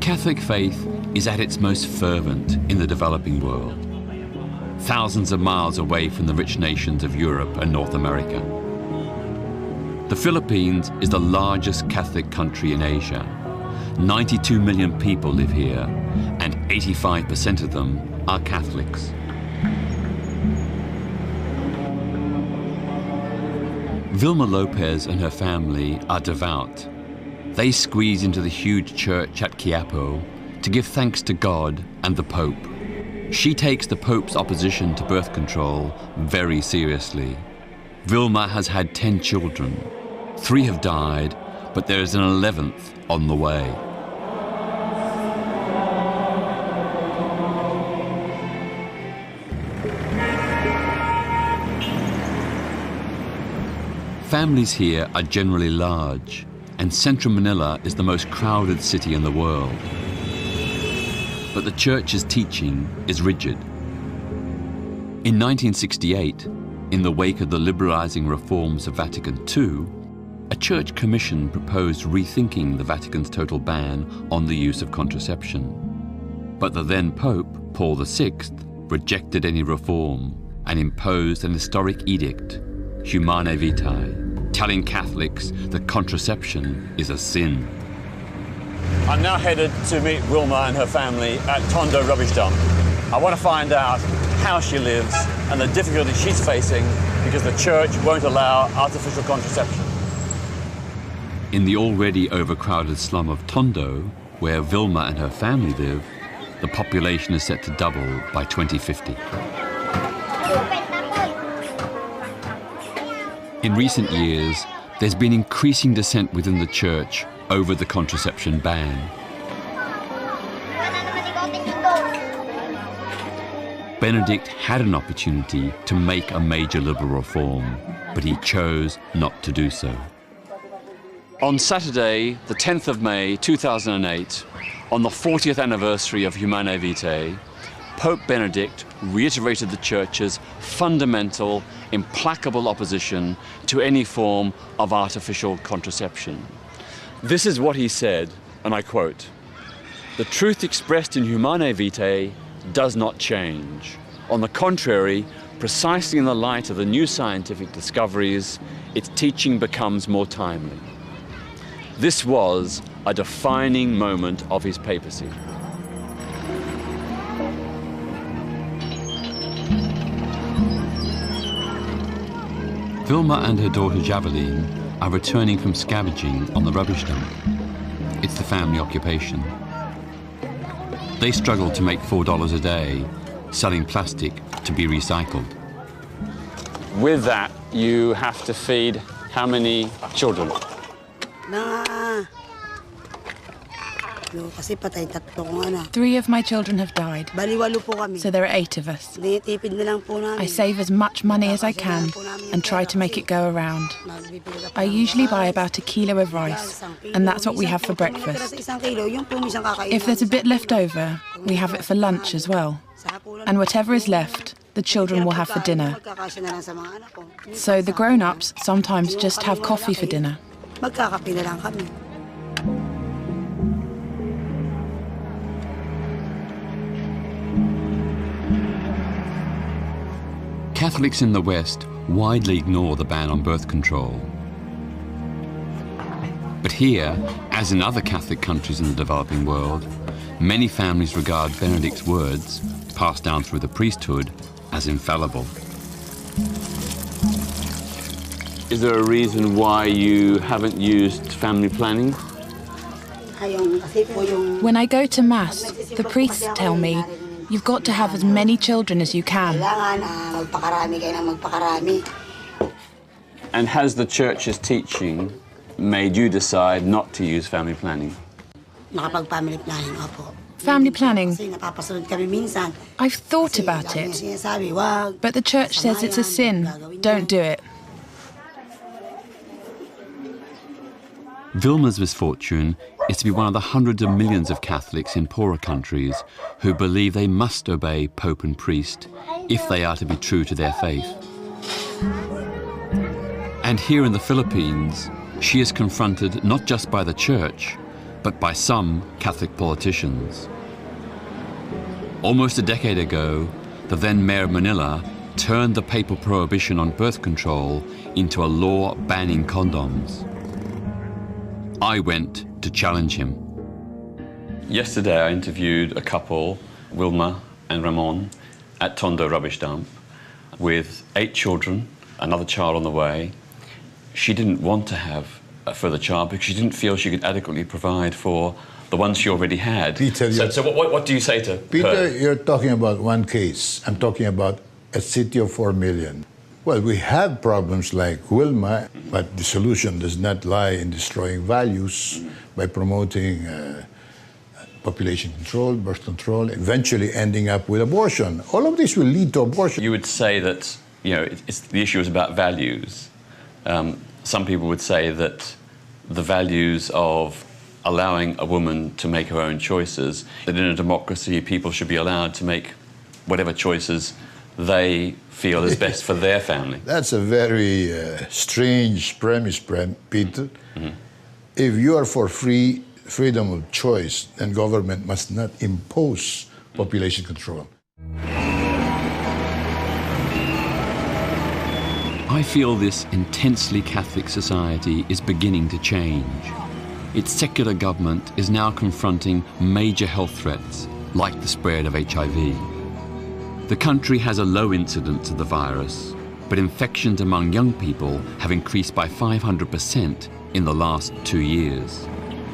Catholic faith is at its most fervent in the developing world, thousands of miles away from the rich nations of Europe and North America. The Philippines is the largest Catholic country in Asia. 92 million people live here, and 85% of them are Catholics. Vilma Lopez and her family are devout. They squeeze into the huge church at Quiapo to give thanks to God and the Pope. She takes the Pope's opposition to birth control very seriously. Vilma has had 10 children. 3 have died, but there is an 11th on the way. Families here are generally large, and central Manila is the most crowded city in the world. But the Church's teaching is rigid. In 1968, in the wake of the liberalizing reforms of Vatican II, a Church commission proposed rethinking the Vatican's total ban on the use of contraception. But the then Pope, Paul VI, rejected any reform and imposed an historic edict, Humanae Vitae, telling Catholics that contraception is a sin. I'm now headed to meet Wilma and her family at Tondo rubbish dump. I want to find out how she lives and the difficulties she's facing because the Church won't allow artificial contraception. In the already overcrowded slum of Tondo, where Vilma and her family live, the population is set to double by 2050. In recent years, there's been increasing dissent within the Church over the contraception ban. Benedict had an opportunity to make a major liberal reform, but he chose not to do so. On Saturday, the 10th of May 2008, on the 40th anniversary of Humanae Vitae, Pope Benedict reiterated the Church's fundamental, implacable opposition to any form of artificial contraception. This is what he said, and I quote, "The truth expressed in Humanae Vitae does not change. On the contrary, precisely in the light of the new scientific discoveries, its teaching becomes more timely." This was a defining moment of his papacy. Vilma and her daughter Javeline are returning from scavenging on the rubbish dump. It's the family occupation. They struggle to make $4 a day, selling plastic to be recycled. With that, you have to feed how many children? Three of my children have died, so there are 8 of us. I save as much money as I can and try to make it go around. I usually buy about 1 kilo of rice, and that's what we have for breakfast. If there's a bit left over, we have it for lunch as well. And whatever is left, the children will have for dinner. So the grown-ups sometimes just have coffee for dinner. Catholics in the West widely ignore the ban on birth control. But here, as in other Catholic countries in the developing world, many families regard Benedict's words, passed down through the priesthood, as infallible. Is there a reason why you haven't used family planning? When I go to Mass, the priests tell me, you've got to have as many children as you can. And has the Church's teaching made you decide not to use family planning? Family planning? I've thought about it, but the Church says it's a sin. Don't do it. Vilma's misfortune is to be one of the hundreds of millions of Catholics in poorer countries who believe they must obey Pope and priest if they are to be true to their faith. And here in the Philippines, she is confronted not just by the Church, but by some Catholic politicians. Almost a decade ago, the then mayor of Manila turned the papal prohibition on birth control into a law banning condoms. I went to challenge him. Yesterday I interviewed a couple, Wilma and Ramon, at Tondo rubbish dump with 8 children, another child on the way. She didn't want to have a further child because she didn't feel she could adequately provide for the one she already had. Peter, so what do you say to Peter, her? you're talking about one case. I'm talking about a city of 4 million. Well, we have problems like Wilma, but the solution does not lie in destroying values by promoting population control, birth control, eventually ending up with abortion. All of this will lead to abortion. You would say that, you know, the issue is about values. Some people would say that the values of allowing a woman to make her own choices, that in a democracy people should be allowed to make whatever choices they feel is best for their family. That's a very strange premise, Peter. If you are for freedom of choice, then government must not impose population control. I feel this intensely Catholic society is beginning to change. Its secular government is now confronting major health threats, like the spread of HIV. The country has a low incidence of the virus, but infections among young people have increased by 500% in the last 2 years.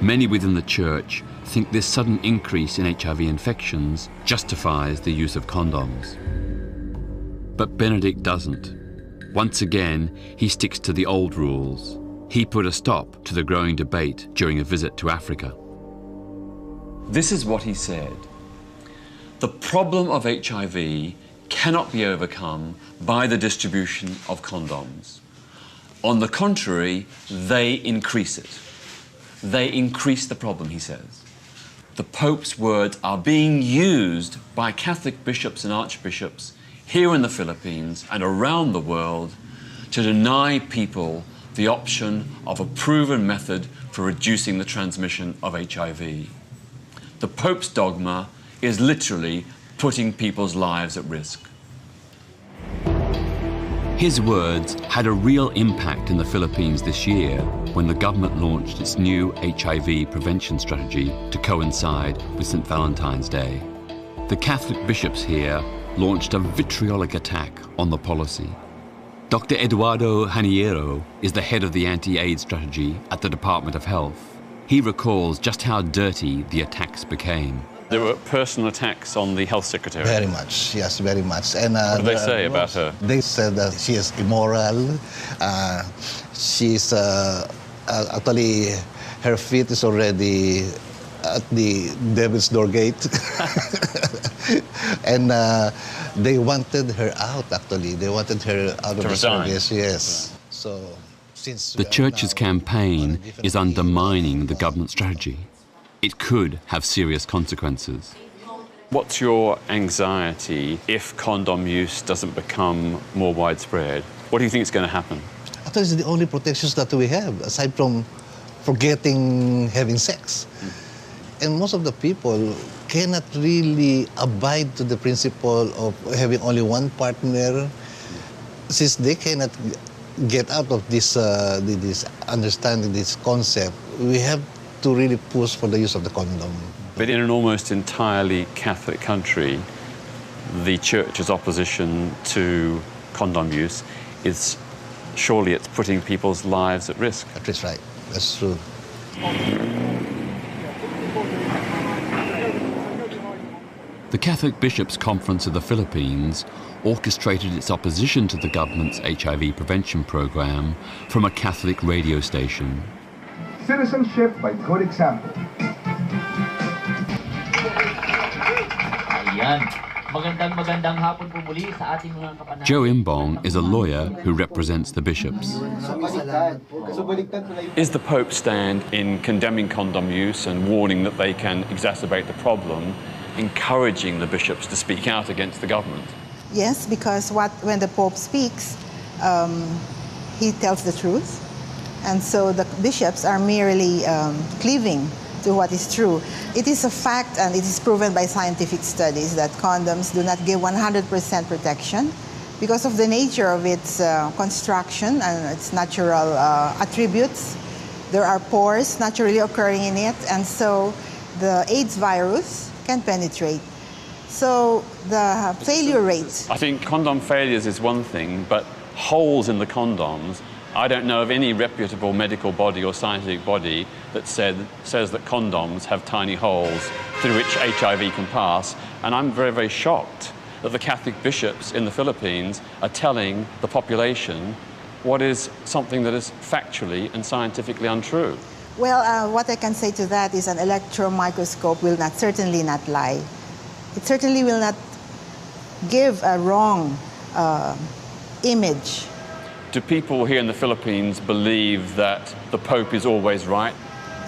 Many within the Church think this sudden increase in HIV infections justifies the use of condoms. But Benedict doesn't. Once again, he sticks to the old rules. He put a stop to the growing debate during a visit to Africa. This is what he said. The problem of HIV cannot be overcome by the distribution of condoms. On the contrary, they increase it. They increase the problem, he says. The Pope's words are being used by Catholic bishops and archbishops here in the Philippines and around the world to deny people the option of a proven method for reducing the transmission of HIV. The Pope's dogma is literally putting people's lives at risk. His words had a real impact in the Philippines this year when the government launched its new HIV prevention strategy to coincide with St. Valentine's Day. The Catholic bishops here launched a vitriolic attack on the policy. Dr. Eduardo Janiero is the head of the anti-AIDS strategy at the Department of Health. He recalls just how dirty the attacks became. There were personal attacks on the health secretary. Very much, yes, very much. And what did they say about her? They said that she is immoral. She's actually, her feet is already at the Devil's Door gate. And they wanted her out, actually. They wanted her out of the service, yes. Right. So, since the Church's campaign is undermining the government strategy. It could have serious consequences. What's your anxiety if condom use doesn't become more widespread? What do you think is going to happen? Actually, it's the only protections that we have, aside from forgetting having sex. And most of the people cannot really abide to the principle of having only one partner, since they cannot get out of this understanding, this concept. We have to really push for the use of the condom. But in an almost entirely Catholic country, the Church's opposition to condom use is surely it's putting people's lives at risk. That's right. That's true. The Catholic Bishops' Conference of the Philippines orchestrated its opposition to the government's HIV prevention program from a Catholic radio station. Citizenship by good example. Joe Imbong is a lawyer who represents the bishops. Is the Pope's stand in condemning condom use and warning that they can exacerbate the problem encouraging the bishops to speak out against the government? Yes, because when the Pope speaks, he tells the truth. And so the bishops are merely cleaving to what is true. It is a fact, and it is proven by scientific studies, that condoms do not give 100% protection because of the nature of its construction and its natural attributes. There are pores naturally occurring in it, and so the AIDS virus can penetrate. So the failure rate... I think condom failures is one thing, but holes in the condoms, I don't know of any reputable medical body or scientific body that says that condoms have tiny holes through which HIV can pass. And I'm very, very shocked that the Catholic bishops in the Philippines are telling the population what is something that is factually and scientifically untrue. Well, what I can say to that is an electron microscope will certainly not lie. It certainly will not give a wrong image. Do people here in the Philippines believe that the Pope is always right?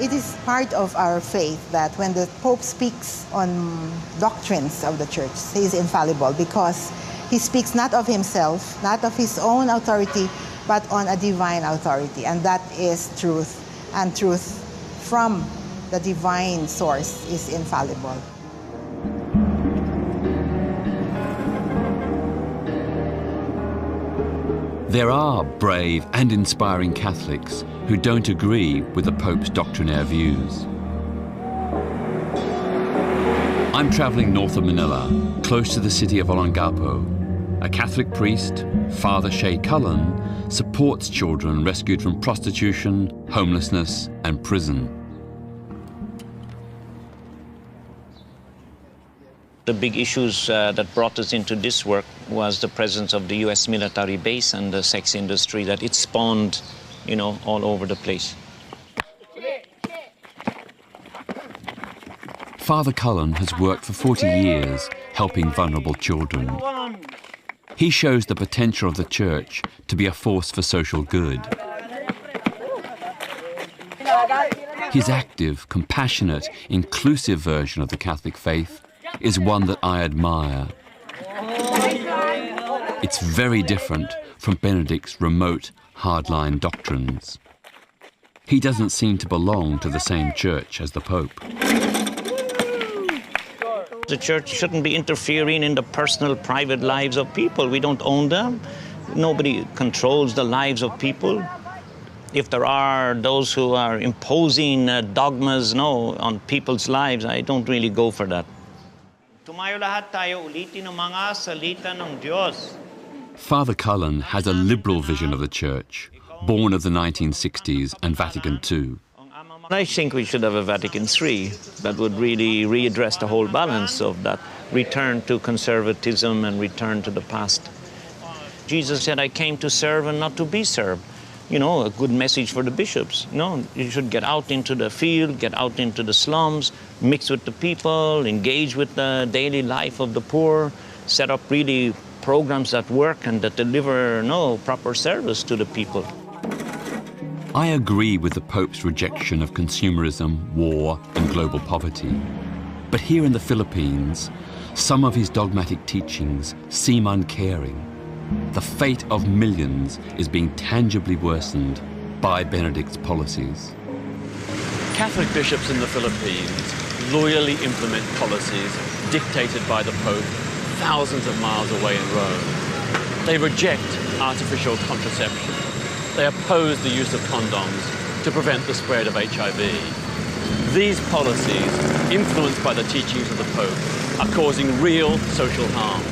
It is part of our faith that when the Pope speaks on doctrines of the Church, he is infallible because he speaks not of himself, not of his own authority, but on a divine authority, and that is truth. And truth from the divine source is infallible. There are brave and inspiring Catholics who don't agree with the Pope's doctrinaire views. I'm traveling north of Manila, close to the city of Olongapo. A Catholic priest, Father Shea Cullen, supports children rescued from prostitution, homelessness, and prison. The big issues that brought us into this work was the presence of the US military base and the sex industry that it spawned, you know, all over the place. Father Cullen has worked for 40 years helping vulnerable children. He shows the potential of the Church to be a force for social good. His active, compassionate, inclusive version of the Catholic faith is one that I admire. It's very different from Benedict's remote, hardline doctrines. He doesn't seem to belong to the same church as the Pope. The Church shouldn't be interfering in the personal, private lives of people. We don't own them. Nobody controls the lives of people. If there are those who are imposing dogmas on people's lives, I don't really go for that. Father Cullen has a liberal vision of the Church, born of the 1960s and Vatican II. I think we should have a Vatican III that would really readdress the whole balance of that return to conservatism and return to the past. Jesus said, I came to serve and not to be served. You know, a good message for the bishops. You should get out into the field, get out into the slums, mix with the people, engage with the daily life of the poor, set up really programs that work and that deliver proper service to the people. I agree with the Pope's rejection of consumerism, war, and global poverty. But here in the Philippines, some of his dogmatic teachings seem uncaring. The fate of millions is being tangibly worsened by Benedict's policies. Catholic bishops in the Philippines loyally implement policies dictated by the Pope thousands of miles away in Rome. They reject artificial contraception. They oppose the use of condoms to prevent the spread of HIV. These policies, influenced by the teachings of the Pope, are causing real social harm.